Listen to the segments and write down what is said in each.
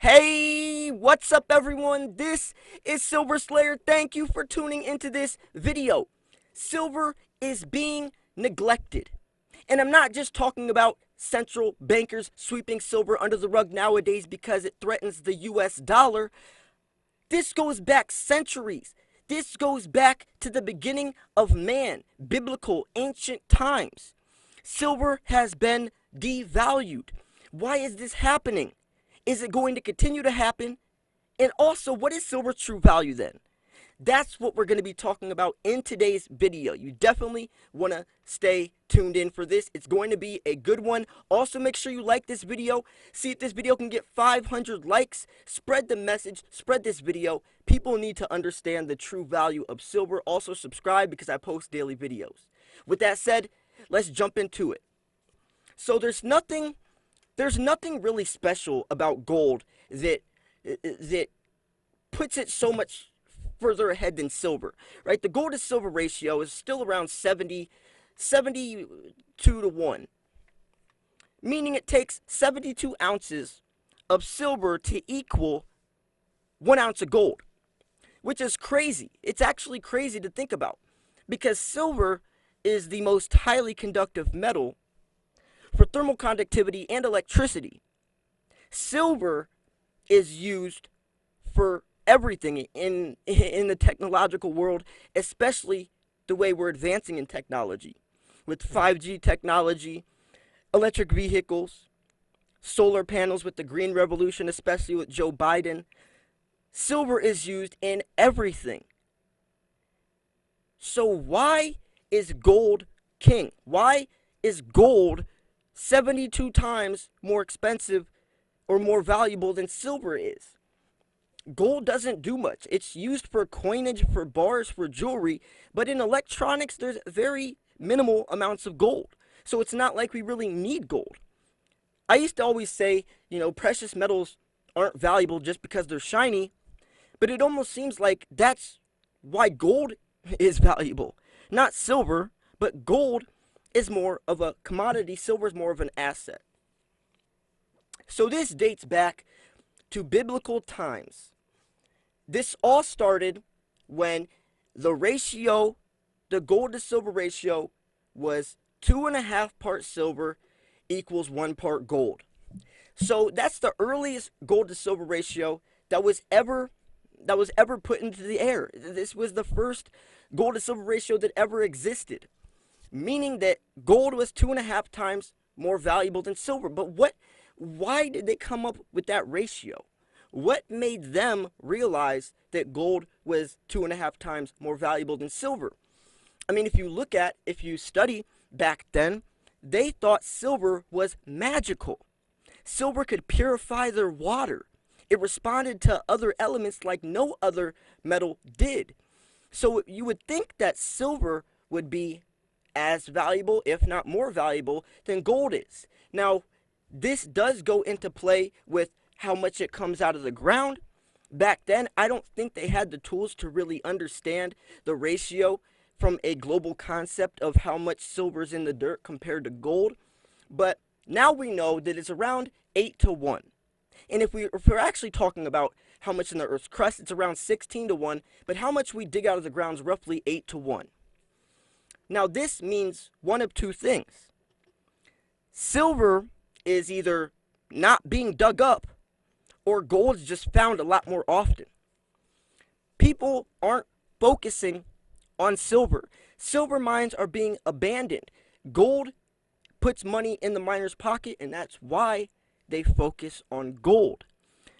Hey, what's up everyone? This is Silver Slayer. Thank you for tuning into this video. Silver is being neglected. And I'm not just talking about central bankers sweeping silver under the rug nowadays because it threatens the US dollar. This goes back centuries. This goes back to the beginning of man, biblical, ancient times. Silver has been devalued. Why is this happening? Is it going to continue to happen? And also, what is silver's true value then? That's what we're going to be talking about in today's video. You definitely want to stay tuned in for this. It's going to be a good one. Also, make sure you like this video. See if this video can get 500 likes. Spread the message. Spread this video. People need to understand the true value of silver. Also, subscribe because I post daily videos. With that said, let's jump into it. So there's nothing really special about gold that puts it so much further ahead than silver, right? The gold to silver ratio is still around 72 to 1, meaning it takes 72 ounces of silver to equal 1 ounce of gold, which is crazy. It's actually crazy to think about because silver is the most highly conductive metal for thermal conductivity and electricity. Silver is used for everything in the technological world, especially the way we're advancing in technology with 5G technology, electric vehicles, solar panels with the green revolution, especially with Joe Biden. Silver is used in everything. So why is gold king? Why is gold 72 times more expensive or more valuable than silver is? Gold doesn't do much. It's used for coinage, for bars, for jewelry, but in electronics there's very minimal amounts of gold. So it's not like we really need gold. I used to always say, precious metals aren't valuable just because they're shiny, but it almost seems like that's why gold is valuable. Not silver, but gold is more of a commodity, silver is more of an asset. So this dates back to biblical times. This all started when the gold to silver ratio was 2.5 parts silver equals 1 part gold. So that's the earliest gold to silver ratio that was ever put into the air. This was the first gold to silver ratio that ever existed, meaning that gold was 2.5 times more valuable than silver. But why did they come up with that ratio? What made them realize that gold was 2.5 times more valuable than silver? I mean, if you study back then, they thought silver was magical. Silver could purify their water. It responded to other elements like no other metal did. So you would think that silver would be as valuable, if not more valuable, than gold is. Now, this does go into play with how much it comes out of the ground. Back then, I don't think they had the tools to really understand the ratio from a global concept of how much silver is in the dirt compared to gold. But now we know that it's around 8 to 1. And if we're actually talking about how much in the Earth's crust, it's around 16 to 1. But how much we dig out of the ground is roughly 8 to 1. Now this means one of two things. Silver is either not being dug up, or gold is just found a lot more often. People aren't focusing on silver. Silver mines are being abandoned. Gold puts money in the miner's pocket, and that's why they focus on gold.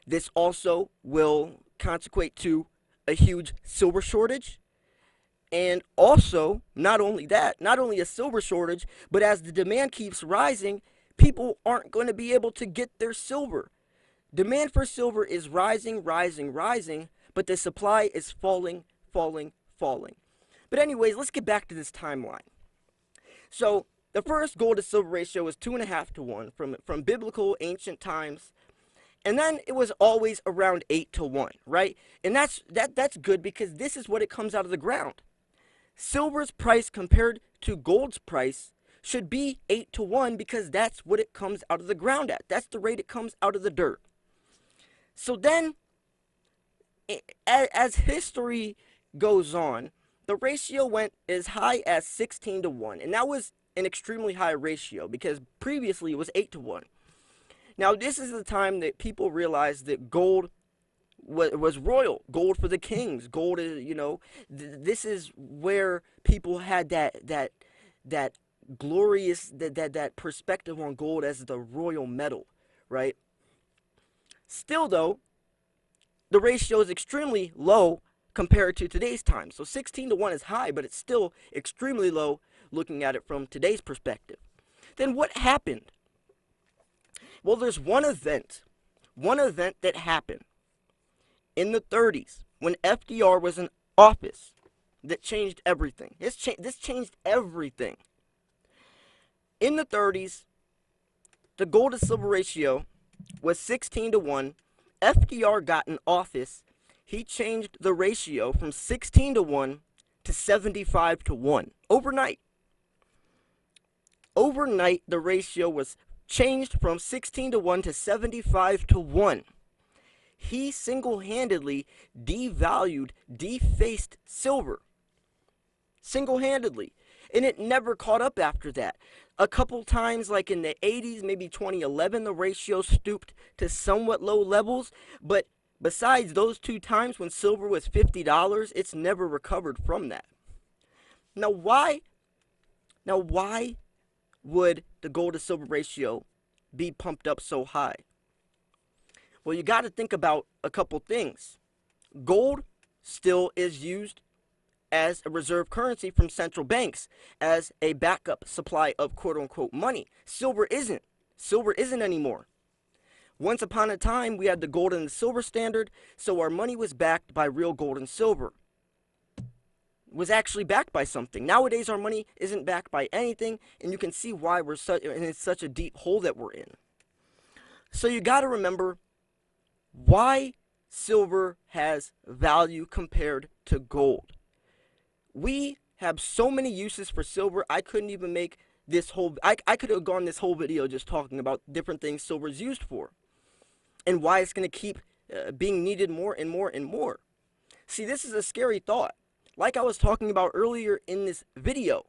This also will consequate to a huge silver shortage. And also, not only a silver shortage, but as the demand keeps rising, people aren't going to be able to get their silver. Demand for silver is rising, but the supply is falling. But anyways, let's get back to this timeline. So the first gold to silver ratio was 2.5 to 1 from biblical ancient times. And then it was always around 8 to 1, right? And that's good because this is what it comes out of the ground. Silver's price compared to gold's price should be 8 to 1 because that's what it comes out of the ground at. That's the rate it comes out of the dirt. So then, as history goes on, the ratio went as high as 16 to 1. And that was an extremely high ratio because previously it was 8 to 1. Now, this is the time that people realized that gold was royal. Gold for the kings. Gold is, this is where people had that glorious, that perspective on gold as the royal metal, right? Still, though, the ratio is extremely low compared to today's time. So 16 to 1 is high, but it's still extremely low looking at it from today's perspective. Then what happened? Well, there's one event that happened in the 30s when FDR was in office that changed everything. This changed everything. In the 30s, the gold to silver ratio was 16 to 1. FDR got in office. He changed the ratio from 16 to 1 to 75 to 1 overnight. Overnight, the ratio was changed from 16 to 1 to 75 to 1. He single-handedly devalued, defaced silver. Single-handedly. And it never caught up after that. A couple times, like in the 80s, maybe 2011, the ratio stooped to somewhat low levels. But besides those two times when silver was $50, it's never recovered from that. Now, why would the gold to silver ratio be pumped up so high? Well, you got to think about a couple things. Gold still is used as a reserve currency from central banks as a backup supply of quote-unquote money. Silver isn't. Silver isn't anymore. Once upon a time, we had the gold and the silver standard, so our money was backed by real gold and silver. Was actually backed by something. Nowadays, our money isn't backed by anything, and you can see why we're in such a deep hole that we're in. So you got to remember why silver has value compared to gold. We have so many uses for silver. I couldn't even make this whole, I could have gone this whole video just talking about different things silver is used for and why it's going to keep being needed more and more and more. See, this is a scary thought. Like I was talking about earlier in this video,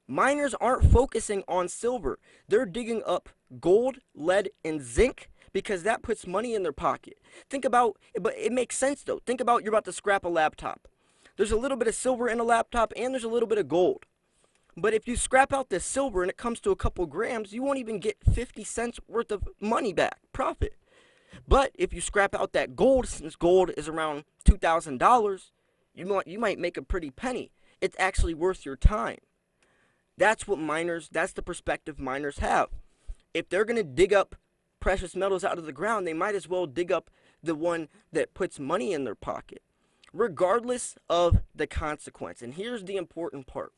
miners aren't focusing on silver. They're digging up gold, lead, and zinc because that puts money in their pocket. Think about, but it makes sense though. Think about you're about to scrap a laptop. There's a little bit of silver in a laptop and there's a little bit of gold. But if you scrap out the silver and it comes to a couple grams, you won't even get 50 cents worth of money back, profit. But if you scrap out that gold, since gold is around $2,000, you might make a pretty penny. It's actually worth your time. That's the perspective miners have. If they're going to dig up precious metals out of the ground, they might as well dig up the one that puts money in their pocket, regardless of the consequence. And here's the important part.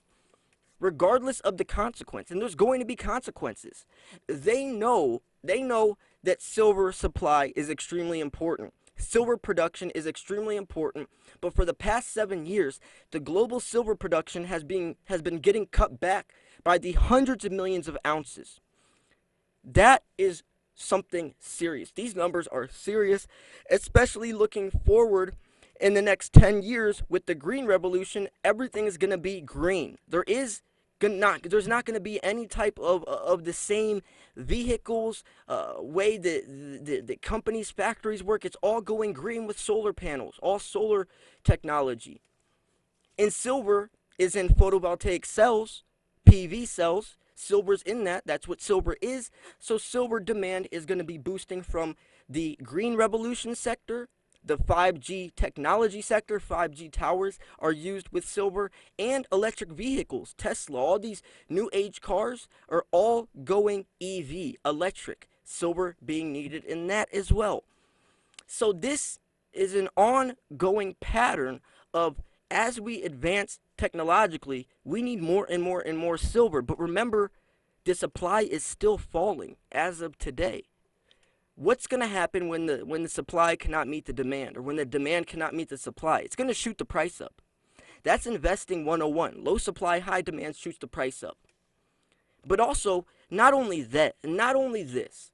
Regardless of the consequence, and there's going to be consequences, they know that silver supply is extremely important. Silver production is extremely important, but for the past 7 years, the global silver production has been getting cut back by the hundreds of millions of ounces. That is something serious. These numbers are serious, especially looking forward in the next 10 years with the green revolution. Everything is going to be green. There's not going to be any type of the same vehicles, way that the companies, factories work. It's all going green with solar panels, all solar technology. And silver is in photovoltaic cells, PV cells. Silver's in that. That's what silver is. So silver demand is going to be boosting from the green revolution sector. The 5G technology sector, 5G towers are used with silver, and electric vehicles, Tesla, all these new age cars are all going EV, electric, silver being needed in that as well. So this is an ongoing pattern of, as we advance technologically, we need more and more and more silver. But remember, the supply is still falling as of today. What's going to happen when the supply cannot meet the demand, or when the demand cannot meet the supply? It's going to shoot the price up. That's investing 101. Low supply, high demand shoots the price up. But also, not only this,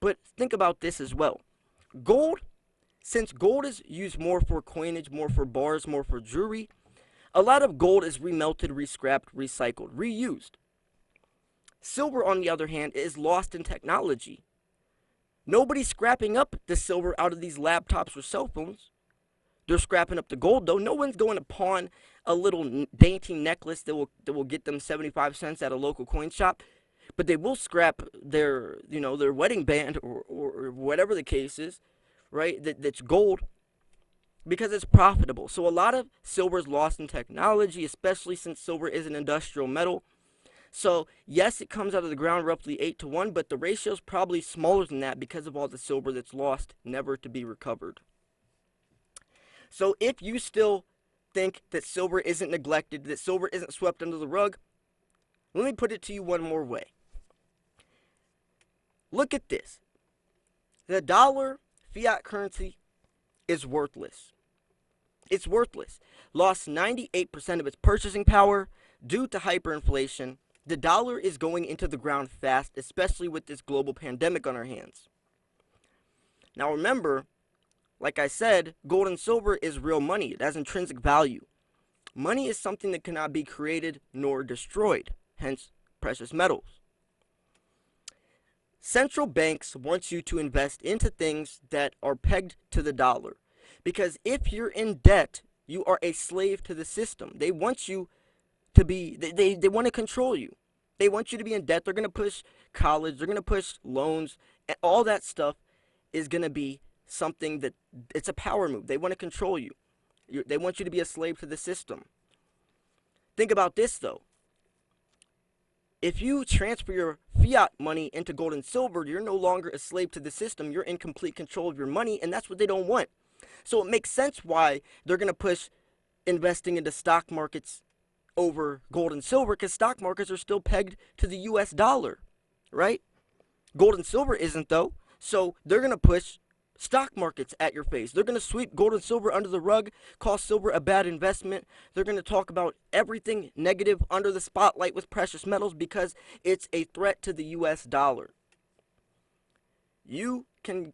but think about this as well. Gold, since gold is used more for coinage, more for bars, more for jewelry, a lot of gold is remelted, rescrapped, recycled, reused. Silver, on the other hand, is lost in technology. Nobody's scrapping up the silver out of these laptops or cell phones. They're scrapping up the gold, though. No one's going to pawn a little dainty necklace that will get them 75 cents at a local coin shop, but they will scrap their their wedding band or whatever the case is, right? That's gold, because it's profitable. So a lot of silver is lost in technology, especially since silver is an industrial metal. So yes, it comes out of the ground roughly 8-to-1, but the ratio is probably smaller than that because of all the silver that's lost, never to be recovered. So if you still think that silver isn't neglected, that silver isn't swept under the rug, let me put it to you one more way. Look at this. The dollar, fiat currency, is worthless. It's worthless. Lost 98% of its purchasing power due to hyperinflation. The dollar is going into the ground fast, especially with this global pandemic on our hands. Now remember, like I said, gold and silver is real money. It has intrinsic value. Money is something that cannot be created nor destroyed, hence precious metals. Central banks want you to invest into things that are pegged to the dollar. Because if you're in debt, you are a slave to the system. They want you to be, they want to control you. They want you to be in debt. They're going to push college. They're going to push loans. And all that stuff is going to be something that, it's a power move. They want to control you. They want you to be a slave to the system. Think about this, though. If you transfer your fiat money into gold and silver, you're no longer a slave to the system. You're in complete control of your money, and that's what they don't want. So it makes sense why they're going to push investing into stock markets over gold and silver, because stock markets are still pegged to the US dollar, right? Gold and silver isn't, though. So they're going to push stock markets at your face. They're going to sweep gold and silver under the rug, call silver a bad investment. They're going to talk about everything negative under the spotlight with precious metals because it's a threat to the US dollar. You can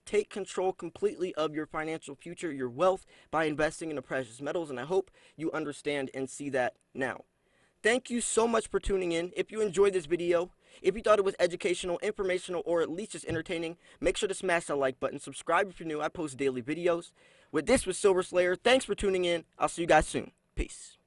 take control completely of your financial future, your wealth, by investing in the precious metals, and I hope you understand and see that now. Thank you so much for tuning in. If you enjoyed this video, if you thought it was educational, informational, or at least just entertaining, make sure to smash that like button. Subscribe if you're new. I post daily videos. With this was Silver Slayer. Thanks for tuning in. I'll see you guys soon. Peace.